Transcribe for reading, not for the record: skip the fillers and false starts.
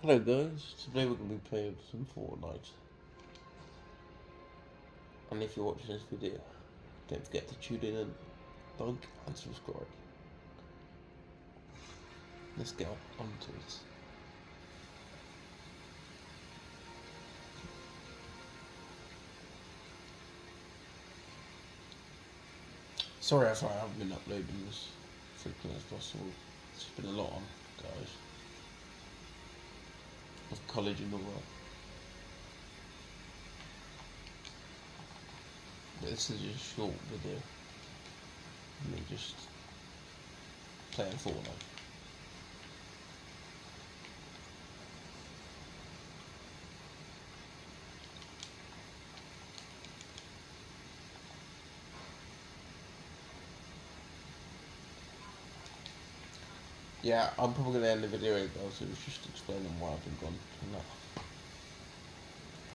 Hello guys, today we're going to be playing some Fortnite. And if you're watching this video, don't forget to tune in and like and subscribe. Let's get on to it. Sorry if I haven't been uploading as frequently as possible. It's been a lot on, guys. With college and all that. But this is just a short video. Me just playing Fortnite. Yeah, I'm probably going to end the video here, guys. It was just explaining why I've been gone and that.